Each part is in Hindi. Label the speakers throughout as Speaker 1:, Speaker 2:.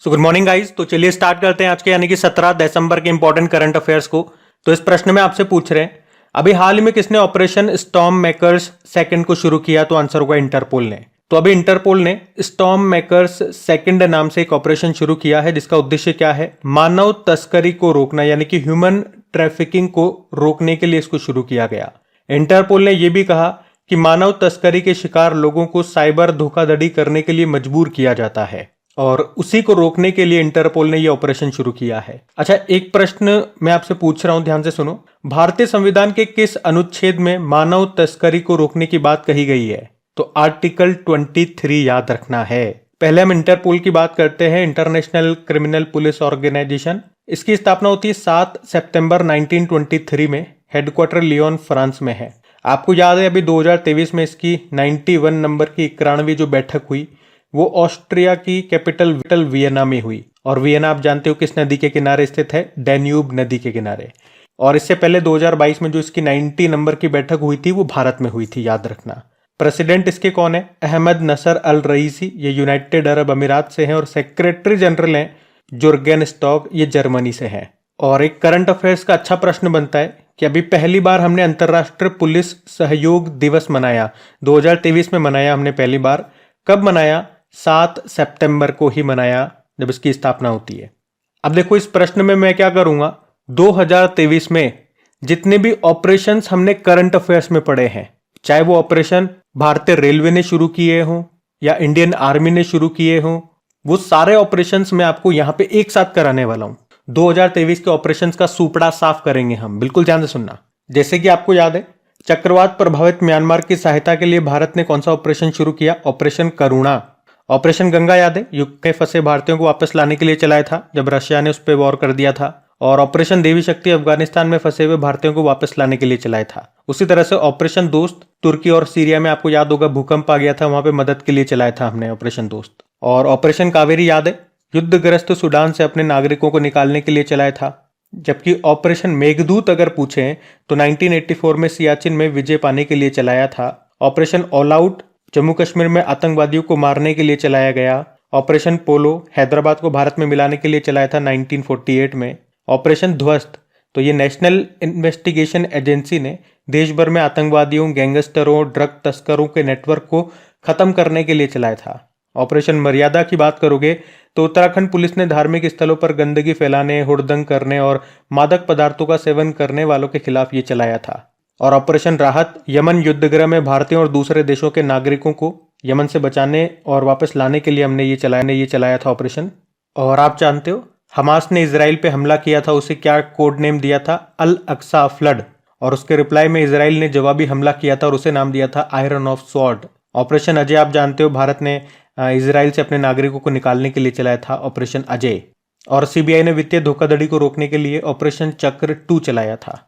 Speaker 1: So good morning guys. तो चलिए स्टार्ट करते हैं आज के यानी कि 17 दिसंबर के इंपॉर्टेंट करंट अफेयर्स को। तो इस प्रश्न में आपसे पूछ रहे हैं अभी हाल ही में किसने ऑपरेशन स्टॉर्म मेकर्स सेकंड को शुरू किया। तो आंसर होगा इंटरपोल ने। तो अभी इंटरपोल ने स्टॉर्म मेकर्स सेकंड नाम से एक ऑपरेशन शुरू किया है जिसका उद्देश्य क्या है, मानव तस्करी को रोकना यानी कि ह्यूमन ट्रैफिकिंग को रोकने के लिए इसको शुरू किया गया। इंटरपोल ने यह भी कहा कि मानव तस्करी के शिकार लोगों को साइबर धोखाधड़ी करने के लिए मजबूर किया जाता है और उसी को रोकने के लिए इंटरपोल ने यह ऑपरेशन शुरू किया है। अच्छा, एक प्रश्न मैं आपसे पूछ रहा हूं, ध्यान से सुनो। भारतीय संविधान के किस अनुच्छेद में मानव तस्करी को रोकने की बात कही गई है? तो आर्टिकल 23 याद रखना है। पहले हम इंटरपोल की बात करते हैं, इंटरनेशनल क्रिमिनल पुलिस ऑर्गेनाइजेशन। इसकी स्थापना होती है 7 सितंबर 1923 में। हेडक्वार्टर लियोन फ्रांस में है। आपको याद है अभी 2023 में इसकी 91 नंबर की 91वीं जो बैठक हुई वो ऑस्ट्रिया की कैपिटल वियना में हुई। और वियना आप जानते हो किस नदी के किनारे स्थित है? डैन्यूब नदी के किनारे। और इससे पहले 2022 में जो इसकी 90 नंबर की बैठक हुई थी वो भारत में हुई थी, याद रखना। प्रेसिडेंट इसके कौन है? अहमद नसर अल रईसी, ये यूनाइटेड अरब अमीरात से हैं। और सेक्रेटरी जनरल हैं जुर्गेन स्टॉक, ये जर्मनी से हैं। और एक करंट अफेयर्स का अच्छा प्रश्न बनता है कि अभी पहली बार हमने अंतर्राष्ट्रीय पुलिस सहयोग दिवस मनाया, 2023 में मनाया हमने पहली बार। कब मनाया? 7 सितंबर को ही मनाया जब इसकी स्थापना होती है। अब देखो इस प्रश्न में मैं क्या करूंगा, 2023 में जितने भी ऑपरेशंस हमने करंट अफेयर्स में पढ़े हैं, चाहे वो ऑपरेशन भारतीय रेलवे ने शुरू किए हों या इंडियन आर्मी ने शुरू किए हों, वो सारे ऑपरेशंस मैं आपको यहां पे एक साथ कराने वाला हूं। 2023 के ऑपरेशंस का सूपड़ा साफ करेंगे हम, बिल्कुल ध्यान से सुनना। जैसे कि आपको याद है, चक्रवात प्रभावित म्यांमार की सहायता के लिए भारत ने कौन सा ऑपरेशन शुरू किया? ऑपरेशन करुणा। ऑपरेशन गंगा याद है, युद्ध में फंसे भारतीयों को वापस लाने के लिए चलाया था जब रशिया ने उस पर वॉर कर दिया था। और ऑपरेशन देवी शक्ति अफगानिस्तान में फंसे हुए भारतीयों को वापस लाने के लिए चलाया था। उसी तरह से ऑपरेशन दोस्त तुर्की और सीरिया में आपको याद होगा भूकंप आ गया था, वहां पे मदद के लिए चलाया था हमने ऑपरेशन दोस्त। और ऑपरेशन कावेरी याद है, युद्धग्रस्त सूडान से अपने नागरिकों को निकालने के लिए चलाया था। जबकि ऑपरेशन मेघदूत अगर पूछें तो 1984 में सियाचिन में विजय पाने के लिए चलाया था। Operation all out Jammu Kashmir में आतंकवादियों को मारने के लिए चलाया गया। ऑपरेशन पोलो हैदराबाद को भारत में मिलाने के लिए चलाया था 1948 में। ऑपरेशन ध्वस्त तो ये नेशनल इन्वेस्टिगेशन एजेंसी ने देश भर में आतंकवादियों, गैंगस्टरों, ड्रग तस्करों के नेटवर्क को खत्म करने के लिए चलाया था। ऑपरेशन मर्यादा की बात करोगे तो उत्तराखंड पुलिस ने धार्मिक स्थलों पर गंदगी फैलाने, हुड़दंग करने और मादक पदार्थों का सेवन करने वालों के खिलाफ ये चलाया था। और ऑपरेशन राहत, यमन युद्धगृह में भारतीयों और दूसरे देशों के नागरिकों को यमन से बचाने और वापस लाने के लिए हमने ये चलाया था ऑपरेशन। और आप जानते हो हमास ने इजराइल पे हमला किया था, उसे क्या कोड नेम दिया था? अल अक्सा फ्लड। और उसके रिप्लाई में इजराइल ने जवाबी हमला किया था और उसे नाम दिया था iron of sword. Operation Ajay आप जानते हो, भारत ने इजराइल से अपने नागरिकों को निकालने के लिए चलाया था ऑपरेशन अजय। और सीबीआई ने वित्तीय धोखाधड़ी को रोकने के लिए ऑपरेशन चक्र 2 चलाया था।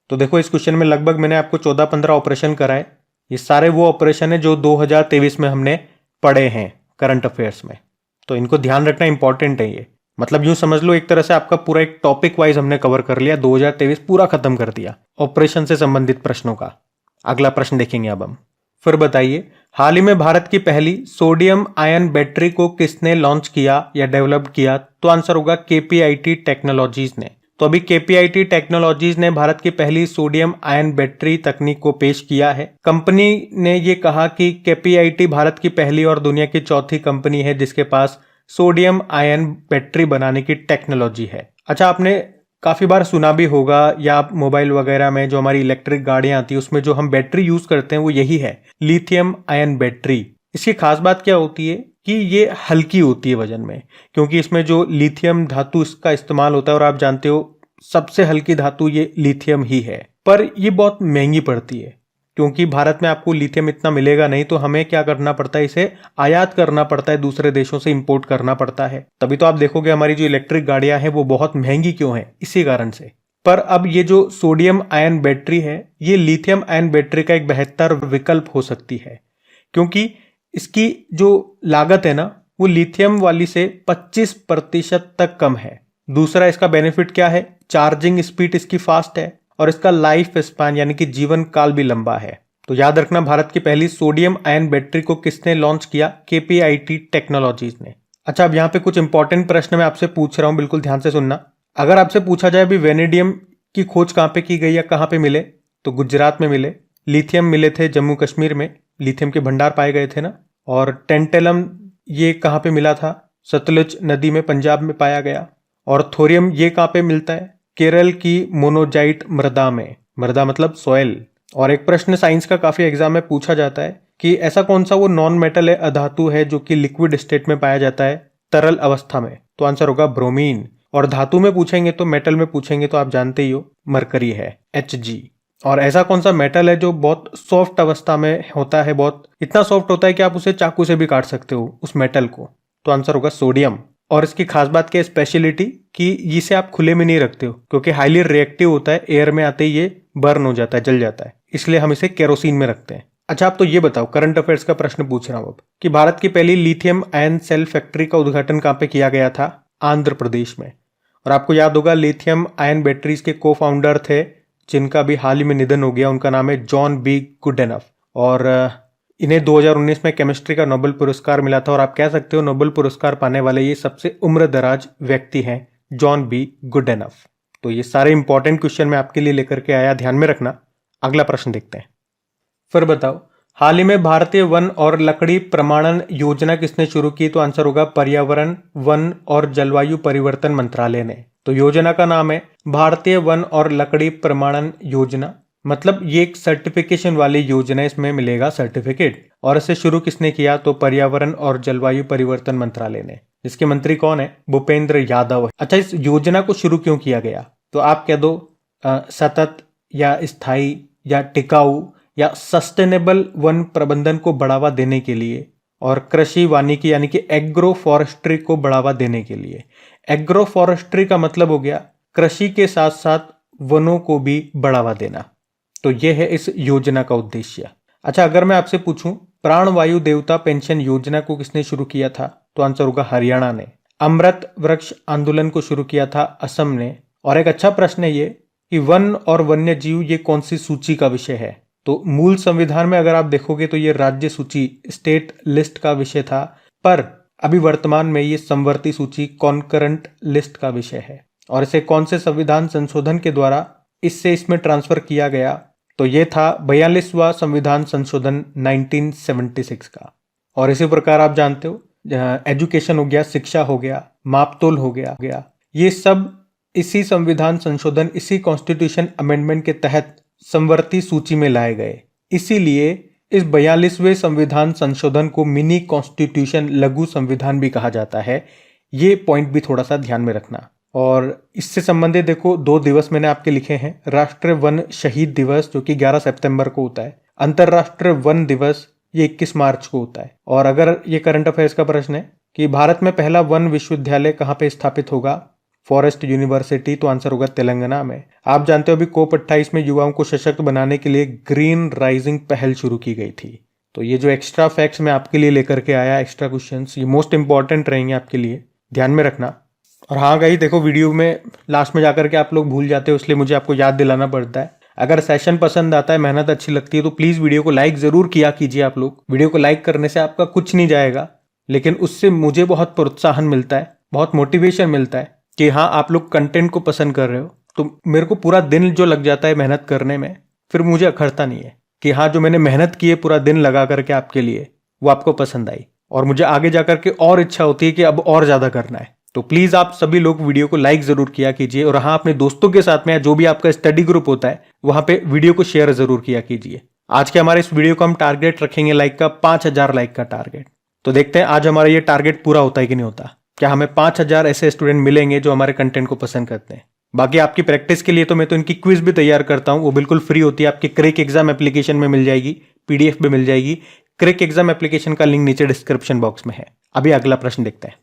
Speaker 1: तो देखो इस क्वेश्चन में लगभग मैंने आपको 14-15 ऑपरेशन कराए। ये सारे वो ऑपरेशन है जो 2023 में हमने पढ़े हैं करंट अफेयर्स में। तो इनको ध्यान रखना इंपॉर्टेंट है। ये मतलब यूं समझ लो एक तरह से आपका पूरा एक टॉपिक वाइज हमने कवर कर लिया, 2023 पूरा खत्म कर दिया ऑपरेशन से संबंधित प्रश्नों का। अगला प्रश्न देखेंगे अब हम। फिर बताइए, हाल ही में भारत की पहली सोडियम आयन बैटरी को किसने लॉन्च किया या डेवलप किया? तो आंसर होगा केपीआईटी टेक्नोलॉजीज ने। तो अभी केपीआईटी टेक्नोलॉजीज ने भारत की पहली सोडियम आयन बैटरी तकनीक को पेश किया है। कंपनी ने ये कहा कि केपीआईटी भारत की पहली और दुनिया की चौथी कंपनी है जिसके पास सोडियम आयन बैटरी बनाने की टेक्नोलॉजी है। अच्छा, आपने काफी बार सुना भी होगा या आप मोबाइल वगैरह में जो हमारी इलेक्ट्रिक गाड़ियां आती है उसमें जो हम बैटरी यूज करते हैं वो यही है, लिथियम आयन बैटरी। इसकी खास बात क्या होती है कि ये हल्की होती है वजन में, क्योंकि इसमें जो लिथियम धातु इसका इस्तेमाल होता है और आप जानते हो सबसे हल्की धातु ये लिथियम ही है। पर ये बहुत महंगी पड़ती है क्योंकि भारत में आपको लिथियम इतना मिलेगा नहीं, तो हमें क्या करना पड़ता है, इसे आयात करना पड़ता है, दूसरे देशों से इंपोर्ट करना पड़ता है। तभी तो आप देखोगे हमारी जो इलेक्ट्रिक गाड़ियां हैं वो बहुत महंगी क्यों है, इसी कारण से। पर अब ये जो सोडियम आयन बैटरी है ये लिथियम आयन बैटरी का एक बेहतर विकल्प हो सकती है, क्योंकि इसकी जो लागत है ना वो लिथियम वाली से 25% तक कम है। दूसरा इसका बेनिफिट क्या है, चार्जिंग स्पीड इसकी फास्ट है और इसका लाइफ स्पैन यानी कि जीवन काल भी लंबा है। तो याद रखना, भारत की पहली सोडियम आयन बैटरी को किसने लॉन्च किया? केपीआईटी टेक्नोलॉजीज ने। अच्छा, अब यहाँ पे कुछ इंपॉर्टेंट प्रश्न मैं आपसे पूछ रहा हूँ, बिल्कुल ध्यान से सुनना। अगर आपसे पूछा जाए अभी वेनेडियम की खोज कहाँ पे की गई या कहाँ पे मिले, तो गुजरात में मिले। लिथियम मिले थे जम्मू कश्मीर में, लिथियम के भंडार पाए गए थे ना। और टेंटेलम ये कहाँ पे मिला था, सतलुज नदी में पंजाब में पाया गया। और थोरियम ये कहाँ पे मिलता है, केरल की मोनोजाइट मृदा में, मृदा मतलब सॉइल। और एक प्रश्न साइंस का काफी एग्जाम में पूछा जाता है कि ऐसा कौन सा वो नॉन मेटल है, अधातु है, जो कि लिक्विड स्टेट में पाया जाता है तरल अवस्था में, तो आंसर होगा ब्रोमीन। और धातु में पूछेंगे तो, मेटल में पूछेंगे तो आप जानते ही हो, मरकरी है, Hg। और ऐसा कौन सा मेटल है जो बहुत सॉफ्ट अवस्था में होता है, बहुत इतना सॉफ्ट होता है कि आप उसे चाकू से भी काट सकते हो उस मेटल को, तो आंसर होगा सोडियम। और इसकी खास बात क्या है, स्पेशलिटी, कि इसे आप खुले में नहीं रखते हो क्योंकि हाईली रिएक्टिव होता है, एयर में आते ही ये बर्न हो जाता है, जल जाता है, इसलिए हम इसे केरोसिन में रखते हैं। अच्छा, आप तो ये बताओ, करंट अफेयर्स का प्रश्न पूछ रहा हूं अब, कि भारत की पहली लिथियम आयन सेल फैक्ट्री का उद्घाटन कहां पे किया गया था, आंध्र प्रदेश में। और आपको याद होगा लिथियम आयन बैटरीज के को फाउंडर थे जिनका भी हाल ही में निधन हो गया, उनका नाम है जॉन बी गुडएनफ। और इन्हें 2019 में केमिस्ट्री का नोबेल पुरस्कार मिला था। और आप कह सकते हो नोबेल पुरस्कार पाने वाले ये सबसे उम्र दराज व्यक्ति हैं, जॉन बी गुडएनफ। तो ये सारे इंपॉर्टेंट क्वेश्चन मैं आपके लिए लेकर के आया, ध्यान में रखना। अगला प्रश्न देखते हैं। फिर बताओ, हाल ही में भारतीय वन और लकड़ी प्रमाणन योजना किसने शुरू की, तो आंसर होगा पर्यावरण, वन और जलवायु परिवर्तन मंत्रालय ने। तो योजना का नाम है भारतीय वन और लकड़ी प्रमाणन योजना। मतलब ये एक सर्टिफिकेशन वाली योजना है, इसमें मिलेगा सर्टिफिकेट। और इसे शुरू किसने किया, तो पर्यावरण और जलवायु परिवर्तन मंत्रालय ने। इसके मंत्री कौन है, भूपेंद्र यादव। अच्छा, इस योजना को शुरू क्यों किया गया, तो आप कह दो सतत या स्थायी या टिकाऊ या सस्टेनेबल वन प्रबंधन को बढ़ावा देने के लिए, और कृषि वानिकी यानी कि एग्रो फॉरेस्ट्री को बढ़ावा देने के लिए। एग्रो फॉरेस्ट्री का मतलब हो गया कृषि के साथ साथ वनों को भी बढ़ावा देना। तो यह है इस योजना का उद्देश्य। अच्छा, अगर मैं आपसे पूछूं प्राणवायु देवता पेंशन योजना को किसने शुरू किया था, तो आंसर होगा हरियाणा ने। अमृत वृक्ष आंदोलन को शुरू किया था असम ने। और एक अच्छा प्रश्न है ये कि वन और वन्य जीव ये कौन सी सूची का विषय है, तो मूल संविधान में अगर आप देखोगे तो ये राज्य सूची, स्टेट लिस्ट का विषय था, पर अभी वर्तमान में ये समवर्ती सूची, कॉन्करेंट लिस्ट का विषय है। और इसे कौन से संविधान संशोधन के द्वारा इसमें ट्रांसफर किया गया, तो ये था 42वां संविधान संशोधन 1976 का। और इसी प्रकार आप जानते हो एजुकेशन हो गया, शिक्षा हो गया, मापतोल हो गया, ये सब इसी संविधान संशोधन, इसी कॉन्स्टिट्यूशन अमेंडमेंट के तहत समवर्ती सूची में लाए गए। इसीलिए इस 42वें संविधान संशोधन को मिनी कॉन्स्टिट्यूशन, लघु संविधान भी कहा जाता है। ये पॉइंट भी थोड़ा सा ध्यान में रखना। और इससे संबंधित देखो 2 दिवस मैंने आपके लिखे हैं। राष्ट्रीय वन शहीद दिवस जो कि 11 सितंबर को होता है। अंतरराष्ट्रीय वन दिवस ये 21 मार्च को होता है। और अगर ये करंट अफेयर्स का प्रश्न है कि भारत में पहला वन विश्वविद्यालय कहाँ पे स्थापित होगा, फॉरेस्ट यूनिवर्सिटी, तो आंसर होगा तेलंगाना में। आप जानते हो अभी COP28 में युवाओं को सशक्त बनाने के लिए ग्रीन राइजिंग पहल शुरू की गई थी। तो ये जो एक्स्ट्रा फैक्ट्स मैं आपके लिए लेकर के आया, एक्स्ट्रा क्वेश्चंस, ये मोस्ट इंपॉर्टेंट रहेंगे आपके लिए, ध्यान में रखना। और हाँ गाइस, देखो वीडियो में लास्ट में जाकर के आप लोग भूल जाते हो, इसलिए मुझे आपको याद दिलाना पड़ता है। अगर सेशन पसंद आता है, मेहनत अच्छी लगती है, तो प्लीज वीडियो को लाइक जरूर किया कीजिए। आप लोग वीडियो को लाइक करने से आपका कुछ नहीं जाएगा, लेकिन उससे मुझे बहुत प्रोत्साहन मिलता है, बहुत मोटिवेशन मिलता है कि हाँ आप लोग कंटेंट को पसंद कर रहे हो। तो मेरे को पूरा दिन जो लग जाता है मेहनत करने में, फिर मुझे अखरता नहीं है कि हाँ जो मैंने मेहनत की है पूरा दिन लगा करके आपके लिए, वो आपको पसंद आई। और मुझे आगे जाकर के और इच्छा होती है कि अब और ज्यादा करना है। तो प्लीज आप सभी लोग वीडियो को लाइक जरूर किया कीजिए। और हाँ, अपने दोस्तों के साथ में जो भी आपका स्टडी ग्रुप होता है वहां पे वीडियो को शेयर जरूर किया कीजिए। आज के हमारे इस वीडियो को हम टारगेट रखेंगे लाइक का, 5000 लाइक का टारगेट। तो देखते हैं आज हमारा ये टारगेट पूरा होता है कि नहीं होता। क्या हमें 5000 ऐसे स्टूडेंट मिलेंगे जो हमारे कंटेंट को पसंद करते हैं। बाकी आपकी प्रैक्टिस के लिए तो मैं तो इनकी क्विज भी तैयार करता हूं, वो बिल्कुल फ्री होती है। आपके क्रिक एग्जाम एप्लीकेशन में मिल जाएगी, PDF भी मिल जाएगी। क्रिक एग्जाम एप्लीकेशन का लिंक नीचे डिस्क्रिप्शन बॉक्स में है। अभी अगला प्रश्न देखते हैं।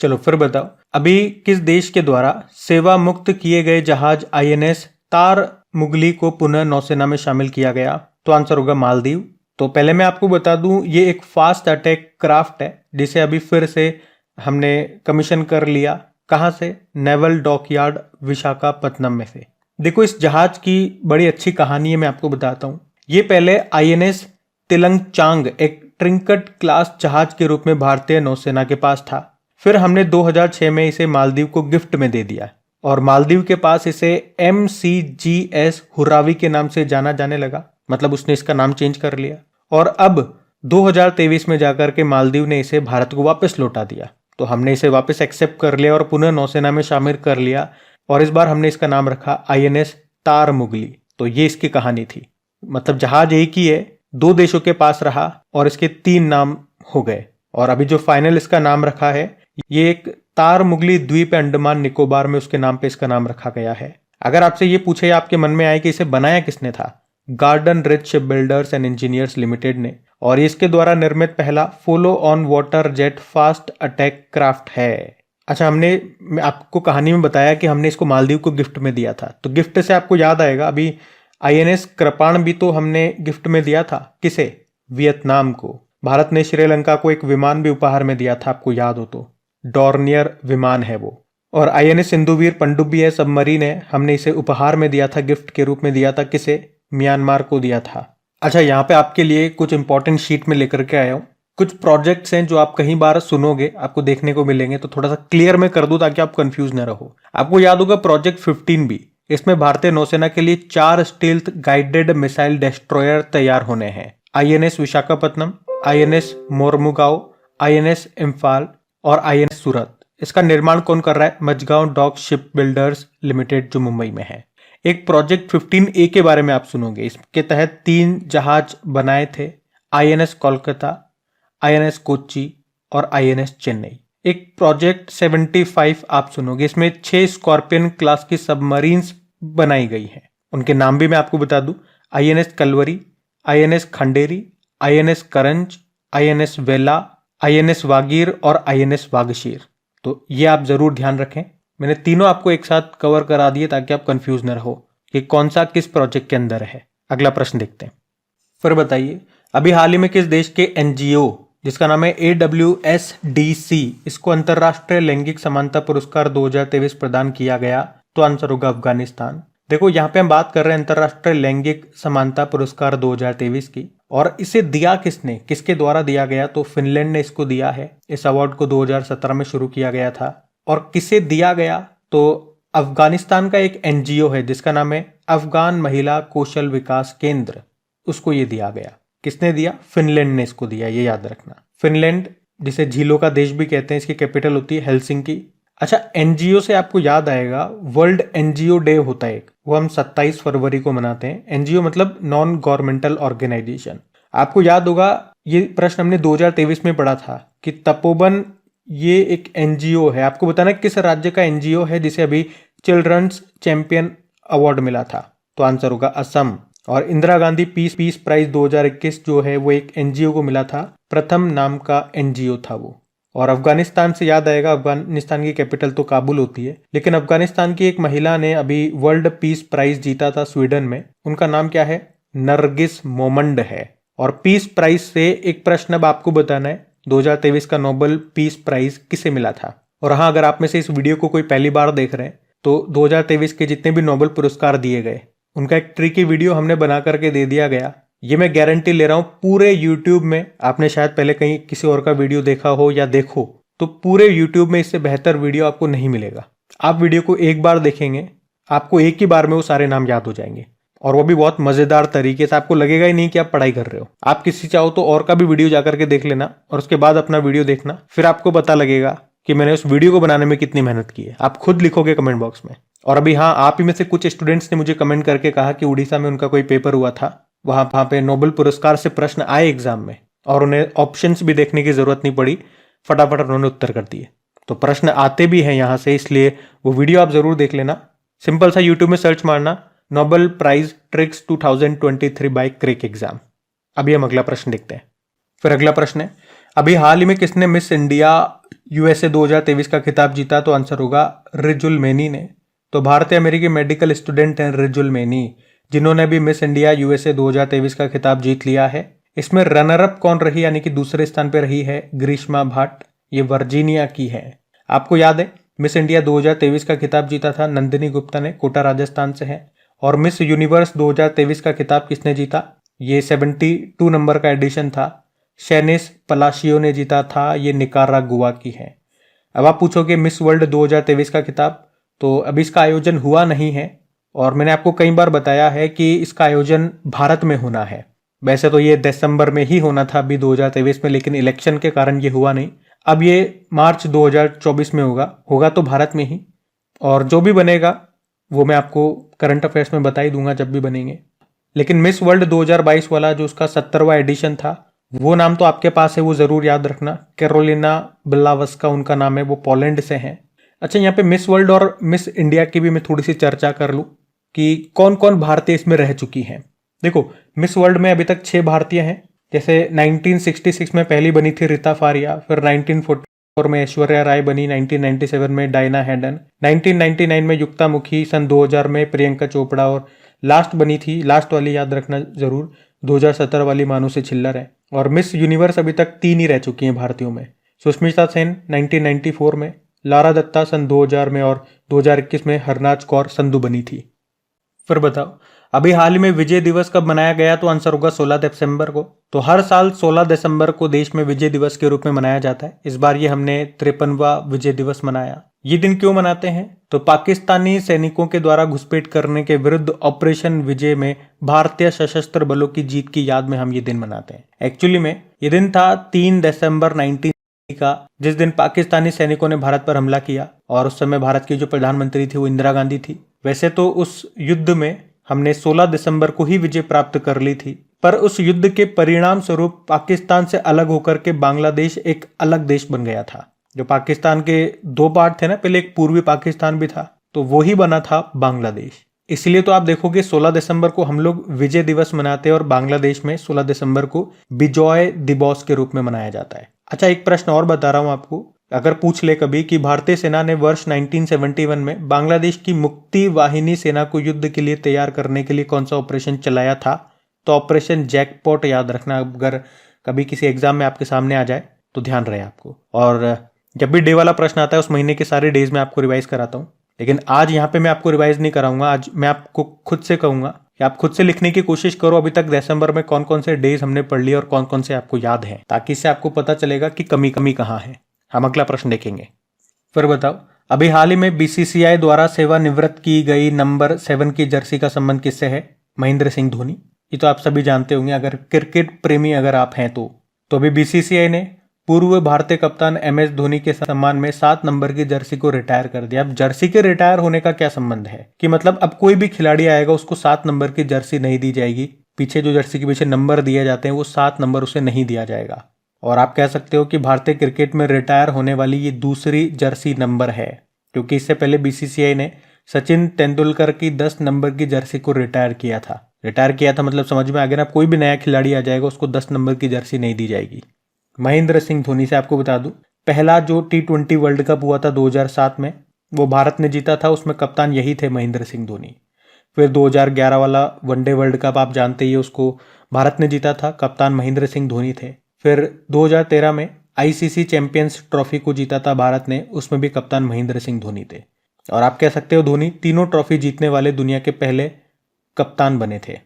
Speaker 1: चलो फिर बताओ, अभी किस देश के द्वारा सेवा मुक्त किए गए जहाज INS तार मुगली को पुनः नौसेना में शामिल किया गया, तो आंसर होगा मालदीव। तो पहले मैं आपको बता दूं, ये एक फास्ट अटैक क्राफ्ट है जिसे अभी फिर से हमने कमीशन कर लिया। कहां से? नेवल डॉकयार्ड विशाखापत्तनम में से। देखो इस जहाज की बड़ी अच्छी कहानी है, मैं आपको बताता हूं। ये पहले INS तिलंगचांग एक ट्रिंकट क्लास जहाज के रूप में भारतीय नौसेना के पास था। फिर हमने 2006 में इसे मालदीव को गिफ्ट में दे दिया और मालदीव के पास इसे MCGS हुरावी के नाम से जाना जाने लगा, मतलब उसने इसका नाम चेंज कर लिया। और अब 2023 में जाकर के मालदीव ने इसे भारत को वापस लौटा दिया, तो हमने इसे वापस एक्सेप्ट कर लिया और पुनः नौसेना में शामिल कर लिया और इस बार हमने इसका नाम रखा INS तारमुगली। तो ये इसकी कहानी थी, मतलब जहाज एक ही है, 2 देशों के पास रहा और इसके 3 नाम हो गए और अभी जो फाइनल इसका नाम रखा है ये एक तारमुगली द्वीप अंडमान निकोबार में उसके नाम पे इसका नाम रखा गया है। अगर आपसे ये पूछे, आपके मन में आए कि इसे बनाया किसने था, garden rich ship builders and engineers limited ने, और इसके द्वारा निर्मित पहला follow on water jet fast attack craft है। अच्छा, मैं आपको कहानी में बताया कि हमने इसको मालदीव को गिफ्ट में दिया था, तो गिफ्ट से आपको याद आएगा अभी INS कृपाण भी तो हमने गिफ्ट में दिया था। किसे? वियतनाम को। भारत ने श्रीलंका को एक विमान भी उपहार में दिया था, आपको याद हो तो, डॉर्नियर विमान है वो। और INS सिंधुवीर पनडुब्बी है, सबमरीन है, हमने इसे उपहार में दिया था, गिफ्ट के रूप में दिया था। किसे? म्यांमार को दिया था। अच्छा, यहाँ पे आपके लिए कुछ इंपॉर्टेंट शीट में लेकर के आया हूँ। कुछ प्रोजेक्ट्स हैं जो आप कहीं बार सुनोगे, आपको देखने को मिलेंगे, तो थोड़ा सा क्लियर में कर दूं ताकि आप कंफ्यूज न रहो। आपको याद होगा प्रोजेक्ट 15B, इसमें भारतीय नौसेना के लिए 4 स्टील्थ गाइडेड मिसाइल डेस्ट्रॉयर तैयार होने हैं। INS Visakhapatnam, INS Mormugao, INS Imphal और INS सूरत। इसका निर्माण कौन कर रहा है? Mazagaon dock ship builders limited जो मुंबई में है। एक प्रोजेक्ट 15A के बारे में आप सुनोगे, इसके तहत 3 जहाज बनाए थे, INS कोलकाता, INS कोच्चि और INS चेन्नई। एक प्रोजेक्ट 75 आप सुनोगे, इसमें 6 स्कॉर्पियन क्लास की सबमरीन्स बनाई गई हैं। उनके नाम भी मैं आपको बता दूं, INS Kalvari, INS Khanderi, INS करंज, INS वेला, INS वागीर और INS वागशीर। तो ये आप जरूर ध्यान रखें, मैंने तीनों आपको एक साथ कवर करा दिए ताकि आप कंफ्यूज न रहो कि कौन सा किस प्रोजेक्ट के अंदर है। अगला प्रश्न देखते हैं। फिर बताइए, अभी हाल ही में किस देश के NGO जिसका नाम है AWSDC, इसको अंतरराष्ट्रीय लैंगिक समानता पुरस्कार 2023 प्रदान किया गया? तो आंसर होगा अफगानिस्तान। देखो, यहाँ पे हम बात कर रहे हैं अंतरराष्ट्रीय लैंगिक समानता पुरस्कार 2023 की, और इसे दिया किसने, किसके द्वारा दिया गया? तो फिनलैंड ने इसको दिया है। इस अवार्ड को 2017 में शुरू किया गया था। और किसे दिया गया? तो अफगानिस्तान का एक NGO है जिसका नाम है अफगान महिला कौशल विकास केंद्र, उसको ये दिया गया। किसने दिया? फिनलैंड ने इसको दिया, ये याद रखना। फिनलैंड, जिसे झीलों का देश भी कहते हैं, इसकी कैपिटल होती है हेलसिंकी। अच्छा, NGO से आपको याद आएगा, वर्ल्ड NGO डे होता है एक, वो हम 27 फरवरी को मनाते हैं। NGO मतलब नॉन गवर्नमेंटल ऑर्गेनाइजेशन। आपको याद होगा, ये प्रश्न हमने 2023 में पढ़ा था कि तपोवन ये एक NGO है। आपको बताना किस राज्य का NGO है जिसे अभी चिल्ड्रंस चैंपियन अवार्ड मिला था? तो आंसर होगा असम। और इंदिरा गांधी पीस प्राइज 2021 जो है वो एक NGO को मिला था, प्रथम नाम का NGO था वो। और अफगानिस्तान से याद आएगा, अफगानिस्तान की कैपिटल तो काबुल होती है, लेकिन अफगानिस्तान की एक महिला ने अभी वर्ल्ड पीस प्राइज जीता था स्वीडन में। उनका नाम क्या है? नरगिस मोमंड है। और पीस प्राइज से एक प्रश्न अब आपको बताना है, 2023 का नोबेल पीस प्राइज किसे मिला था? और हाँ, अगर आप में से इस वीडियो को कोई पहली बार देख रहे हैं तो 2023 के जितने भी नोबेल पुरस्कार दिए गए उनका एक ट्रिकी वीडियो हमने बना करके दे दिया गया। ये मैं गारंटी ले रहा हूं, पूरे YouTube में, आपने शायद पहले कहीं किसी और का वीडियो देखा हो या देखो, तो पूरे YouTube में इससे बेहतर वीडियो आपको नहीं मिलेगा। आप वीडियो को एक बार देखेंगे, आपको एक ही बार में वो सारे नाम याद हो जाएंगे, और वो भी बहुत मजेदार तरीके से। आपको लगेगा ही नहीं कि आप पढ़ाई कर रहे हो। आप किसी चाहो तो और का भी वीडियो जाकर के देख लेना और उसके बाद अपना वीडियो देखना, फिर आपको पता लगेगा कि मैंने उस वीडियो को बनाने में कितनी मेहनत की है। आप खुद लिखोगे कमेंट बॉक्स में। और अभी हाँ, आप ही में से कुछ स्टूडेंट्स ने मुझे कमेंट करके कहा कि उड़ीसा में उनका कोई पेपर हुआ था, वहां पे नोबेल पुरस्कार से प्रश्न आए एग्जाम में और उन्हें ऑप्शंस भी देखने की जरूरत नहीं पड़ी, फटाफट उन्होंने उत्तर कर दिए। तो प्रश्न आते भी हैं यहाँ से, इसलिए वो वीडियो आप जरूर देख लेना। सिंपल सा यूट्यूब में सर्च मारना, नोबेल प्राइज ट्रिक्स 2023 बाय क्रिक एग्जाम। अभी हम अगला प्रश्न देखते हैं। फिर अगला प्रश्न है, अभी हाल ही में किसने मिस इंडिया USA 2023 का खिताब जीता? तो आंसर होगा रिजुल मैनी ने। तो भारतीय अमेरिकी मेडिकल स्टूडेंट हैं रिजुल मैनी, जिन्होंने भी मिस इंडिया USA 2023 का खिताब जीत लिया है। इसमें रनर अप कौन रही, यानी कि दूसरे स्थान पर रही है? ग्रीष्मा भट्ट, ये वर्जीनिया की है। आपको याद है मिस इंडिया 2023 का खिताब जीता था नंदिनी गुप्ता ने, कोटा राजस्थान से है। और मिस यूनिवर्स 2023 का खिताब किसने जीता? ये 72 नंबर का एडिशन था, शेनिस पलाशियो ने जीता था, ये निकारागुआ की है। अब आप पूछोगे मिस वर्ल्ड 2023 का खिताब, तो अभी इसका आयोजन हुआ नहीं है और मैंने आपको कई बार बताया है कि इसका आयोजन भारत में होना है। वैसे तो ये दिसंबर में ही होना था अभी 2023 में, लेकिन इलेक्शन के कारण ये हुआ नहीं। अब ये मार्च 2024 में होगा, होगा तो भारत में ही। और जो भी बनेगा वो मैं आपको करंट अफेयर्स में बता ही दूंगा जब भी बनेंगे। लेकिन मिस वर्ल्ड 2022 वाला जो उसका 70वां एडिशन था, वो नाम तो आपके पास है, वो जरूर याद रखना। कैरोलिना बिलावस्का उनका नाम है, वो पोलैंड से हैं। अच्छा, यहाँ पे मिस वर्ल्ड और मिस इंडिया की भी मैं थोड़ी सी चर्चा कर लूँ कि कौन कौन भारतीय इसमें रह चुकी हैं। देखो, मिस वर्ल्ड में अभी तक 6 भारतीय हैं। जैसे 1966 में पहली बनी थी रीता फारिया, फिर 1944 में ऐश्वर्या राय बनी, 1997 में डायना हैडन, 1999 में युक्ता मुखी, सन 2000 में प्रियंका चोपड़ा और लास्ट बनी थी, लास्ट वाली याद रखना जरूर, 2017 वाली मानुषी छिल्लर है। और मिस यूनिवर्स अभी तक 3 ही रह चुकी हैं भारतीयों में। सुष्मिता सेन 1994 में, लारा दत्ता सन 2000 में और 2021 में हरनाज कौर संधू बनी थी। फिर बताओ, अभी हाल ही में विजय दिवस कब मनाया गया? तो आंसर होगा 16 दिसंबर को। तो हर साल 16 दिसंबर को देश में विजय दिवस के रूप में मनाया जाता है। इस बार ये हमने 53वां विजय दिवस मनाया। ये दिन क्यों मनाते हैं? तो पाकिस्तानी सैनिकों के द्वारा घुसपैठ करने के विरुद्ध ऑपरेशन विजय में भारतीय सशस्त्र बलों की जीत की याद में हम ये दिन मनाते हैं। एक्चुअली में ये दिन था 3 दिसंबर 19 का, जिस दिन पाकिस्तानी सैनिकों ने भारत पर हमला किया और उस समय भारत की जो प्रधानमंत्री थी वो इंदिरा गांधी थी। वैसे तो उस युद्ध में हमने 16 दिसंबर को ही विजय प्राप्त कर ली थी, पर उस युद्ध के परिणाम स्वरूप पाकिस्तान से अलग होकर के बांग्लादेश एक अलग देश बन गया था। जो पाकिस्तान के 2 पार्ट थे ना, पहले एक पूर्वी पाकिस्तान भी था, तो वो ही बना था बांग्लादेश। इसलिए तो आप देखोगे 16 दिसंबर को हम लोग विजय दिवस मनाते हैं और बांग्लादेश में 16 दिसंबर को बिजॉय दिवस के रूप में मनाया जाता है। अच्छा, एक प्रश्न और बता रहा हूं आपको, अगर पूछ ले कभी कि भारतीय सेना ने वर्ष 1971 में बांग्लादेश की मुक्ति वाहिनी सेना को युद्ध के लिए तैयार करने के लिए कौन सा ऑपरेशन चलाया था? तो ऑपरेशन जैकपॉट याद रखना, अगर कभी किसी एग्जाम में आपके सामने आ जाए तो ध्यान रहे आपको। और जब भी डे वाला प्रश्न आता है उस महीने के सारे डेज में आपको रिवाइज कराता हूँ, लेकिन आज यहाँ पे मैं आपको रिवाइज नहीं कराऊंगा। आज मैं आपको खुद से कहूंगा कि आप खुद से लिखने की कोशिश करो अभी तक दिसंबर में कौन कौन से डेज हमने पढ़ लिए और कौन कौन से आपको याद है, ताकि इससे आपको पता चलेगा कि कमी कहाँ है। हम अगला प्रश्न देखेंगे। फिर बताओ, अभी हाल ही में बीसीसीआई द्वारा सेवानिवृत्त की गई नंबर 7 की जर्सी का संबंध किससे है? महेंद्र सिंह धोनी। ये तो आप सभी जानते होंगे अगर क्रिकेट प्रेमी अगर आप हैं तो। अभी बीसीसीआई ने पूर्व भारतीय कप्तान MS धोनी के सम्मान में 7 नंबर की जर्सी को रिटायर कर दिया। अब जर्सी के रिटायर होने का क्या संबंध है कि मतलब अब कोई भी खिलाड़ी आएगा उसको 7 नंबर की जर्सी नहीं दी जाएगी। पीछे जो जर्सी के पीछे नंबर दिए जाते हैं वो 7 नंबर उसे नहीं दिया जाएगा। और आप कह सकते हो कि भारतीय क्रिकेट में रिटायर होने वाली ये दूसरी जर्सी नंबर है, क्योंकि इससे पहले बीसीसीआई ने सचिन तेंदुलकर की 10 नंबर की जर्सी को रिटायर किया था। मतलब समझ में आ गया ना, कोई भी नया खिलाड़ी आ जाएगा उसको 10 नंबर की जर्सी नहीं दी जाएगी। महेंद्र सिंह धोनी से आपको बता दूं, पहला जो T20 वर्ल्ड कप हुआ था 2007 में, वो भारत ने जीता था, उसमें कप्तान यही थे महेंद्र सिंह धोनी। फिर 2011 वाला वनडे वर्ल्ड कप आप जानते ही, उसको भारत ने जीता था, कप्तान महेंद्र सिंह धोनी थे। फिर 2013 में ICC चैंपियंस ट्रॉफी को जीता था भारत ने, उसमें भी कप्तान महेंद्र सिंह धोनी थे। और आप कह सकते हो धोनी तीनों ट्रॉफी जीतने वाले दुनिया के पहले कप्तान बने थे।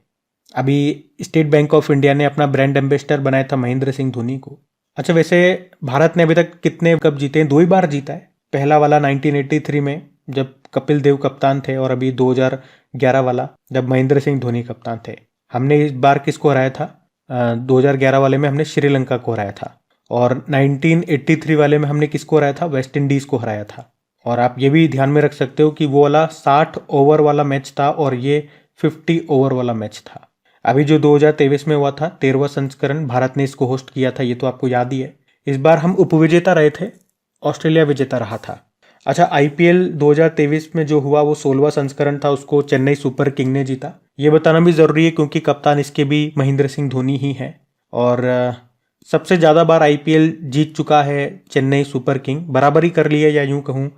Speaker 1: अभी स्टेट बैंक ऑफ इंडिया ने अपना ब्रांड एम्बेसडर बनाया था महेंद्र सिंह धोनी को। अच्छा, वैसे भारत ने अभी तक कितने कप जीते हैं? 2 ही बार जीता है। पहला वाला 1983 में जब कपिल देव कप्तान थे, और अभी 2011 वाला जब महेंद्र सिंह धोनी कप्तान थे। हमने इस बार किसको हराया था? 2011 वाले में हमने श्रीलंका को हराया था, और 1983 वाले में हमने किसको हराया था? वेस्ट इंडीज को हराया था। और आप ये भी ध्यान में रख सकते हो कि वो वाला 60 ओवर वाला मैच था और ये 50 ओवर वाला मैच था। अभी जो 2023 में हुआ था 13वां संस्करण, भारत ने इसको होस्ट किया था, ये तो आपको याद ही है। इस बार हम उपविजेता रहे थे, ऑस्ट्रेलिया विजेता रहा था। अच्छा, IPL 2023 में जो हुआ वो 16वां संस्करण था, उसको चेन्नई सुपर किंग ने जीता। ये बताना भी जरूरी है क्योंकि कप्तान इसके भी महेंद्र सिंह धोनी ही हैं। और सबसे ज़्यादा बार IPL जीत चुका है चेन्नई सुपर किंग, बराबरी कर ली है, या यूं कहूँ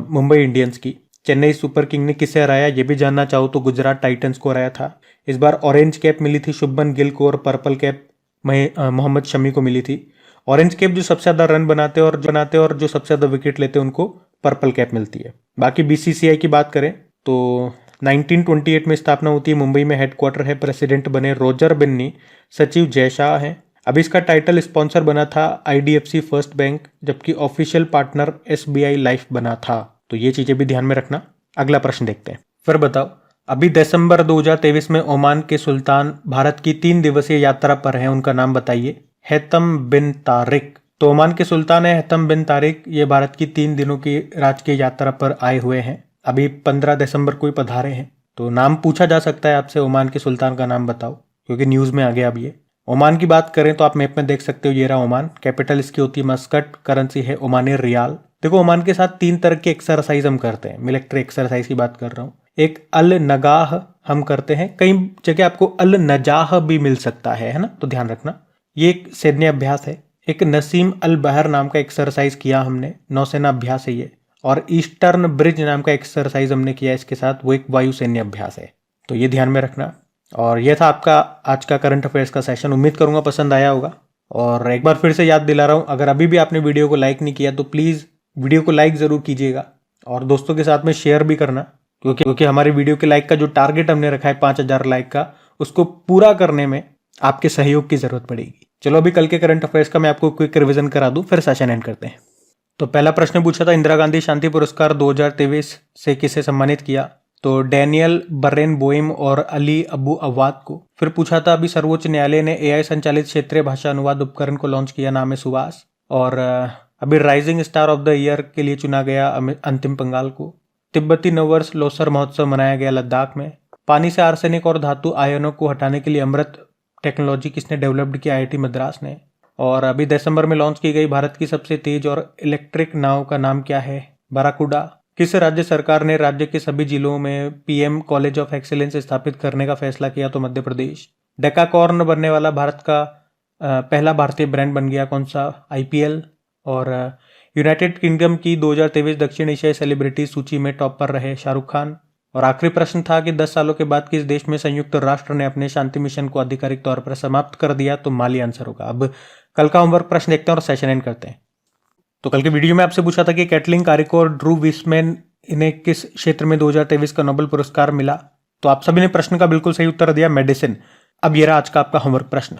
Speaker 1: मुंबई इंडियंस की। चेन्नई सुपर किंग ने किसे हराया ये भी जानना चाहो तो गुजरात टाइटंस को हराया था। इस बार ऑरेंज कैप मिली थी शुभमन गिल को, और पर्पल कैप मोहम्मद शमी को मिली थी। ऑरेंज कैप जो सबसे ज़्यादा रन बनाते हैं और जो सबसे ज़्यादा विकेट लेते हैं उनको पर्पल कैप मिलती है। बाकी BCCI की बात करें तो 1928 में स्थापना होती है, मुंबई में हेडक्वार्टर है, प्रेसिडेंट बने रोजर बिन्नी, सचिव जय शाह हैं। अभी इसका टाइटल स्पॉन्सर बना था IDFC फर्स्ट बैंक, जबकि ऑफिशियल पार्टनर SBI लाइफ बना था। तो ये चीजें भी ध्यान में रखना। अगला प्रश्न देखते हैं। फिर बताओ, अभी दिसंबर 2023 में ओमान के सुल्तान भारत की 3 दिवसीय यात्रा पर हैं, उनका नाम बताइए। हैतम बिन तारिक। तो ओमान के सुल्तान है हैतम बिन तारिक, ये भारत की 3 दिनों की राजकीय यात्रा पर आए हुए हैं। अभी 15 दिसंबर को ही पधारे हैं। तो नाम पूछा जा सकता है आपसे, ओमान के सुल्तान का नाम बताओ, क्योंकि न्यूज में आ गया अब ये। ओमान की बात करें तो आप मैप में देख सकते हो, ये रहा ओमान। कैपिटल इसकी होती है मस्कट, करेंसी है ओमानी रियाल। देखो, ओमान के साथ 3 तरह की एक्सरसाइज हम करते हैं। मिलिट्री एक्सरसाइज की बात कर रहा हूँ। एक अल नगाह हम करते हैं, कई जगह आपको अल नजाह भी मिल सकता है ना, तो ध्यान रखना। ये एक सैन्य अभ्यास है। एक नसीम अल बहर नाम का एक्सरसाइज किया हमने, नौसेना अभ्यास है ये। और ईस्टर्न ब्रिज नाम का एक्सरसाइज हमने किया इसके साथ, वो एक वायुसैन्य अभ्यास है। तो ये ध्यान में रखना। और ये था आपका आज का करंट अफेयर्स का सेशन। उम्मीद करूंगा पसंद आया होगा। और एक बार फिर से याद दिला रहा हूं, अगर अभी भी आपने वीडियो को लाइक नहीं किया तो प्लीज वीडियो को लाइक जरूर कीजिएगा और दोस्तों के साथ में शेयर भी करना, क्योंकि हमारे वीडियो के लाइक का जो टारगेट हमने रखा है 5000 लाइक का, उसको पूरा करने में आपके सहयोग की जरूरत पड़ेगी। चलो अभी कल के करंट अफेयर्स का मैं आपको क्विक रिवीजन करा दूं, फिर सेशन एंड करते हैं। तो पहला प्रश्न पूछा था, इंदिरा गांधी शांति पुरस्कार 2023 से किसे सम्मानित किया? तो डैनियल बर्रेनबोइम और अली अबू अवाद को। फिर पूछा था, अभी सर्वोच्च न्यायालय ने AI संचालित क्षेत्रीय भाषा अनुवाद उपकरण को लॉन्च किया, नाम है सुभाष। और अभी rising star of the year के लिए चुना गया अंतिम पंगाल को। तिब्बती नववर्ष लोसर महोत्सव मनाया गया लद्दाख में। पानी से आर्सेनिक और धातु आयनों को हटाने के लिए अमृत टेक्नोलॉजी किसने डेवलप्ड किया? IIT मद्रास ने। और अभी दिसंबर में लॉन्च की गई भारत की सबसे तेज और इलेक्ट्रिक नाव का नाम क्या है? बराकुडा। किस राज्य सरकार ने राज्य के सभी जिलों में PM कॉलेज ऑफ एक्सीलेंस स्थापित करने का फैसला किया? तो मध्य प्रदेश। डेकाकॉर्न बनने वाला भारत का पहला भारतीय ब्रांड बन गया, कौन सा? IPL। और यूनाइटेड किंगडम की 2023 दक्षिण एशियाई सेलिब्रिटी सूची में टॉप पर रहे शाहरुख खान। और आखिरी प्रश्न था कि 10 सालों के बाद किस देश में संयुक्त राष्ट्र ने अपने शांति मिशन को आधिकारिक तौर पर समाप्त कर दिया? तो माली आंसर होगा। अब कल का होमवर्क प्रश्न देखते हैं और सेशन एंड करते हैं। तो कल के वीडियो में आपसे पूछा था कि कैटलिन कारिको और ड्रू विस्मैन, इन्हें किस क्षेत्र में 2023 का नोबेल पुरस्कार मिला? तो आप सभी ने प्रश्न का बिल्कुल सही उत्तर दिया, मेडिसिन। अब ये रहा आज का आपका होमवर्क प्रश्न।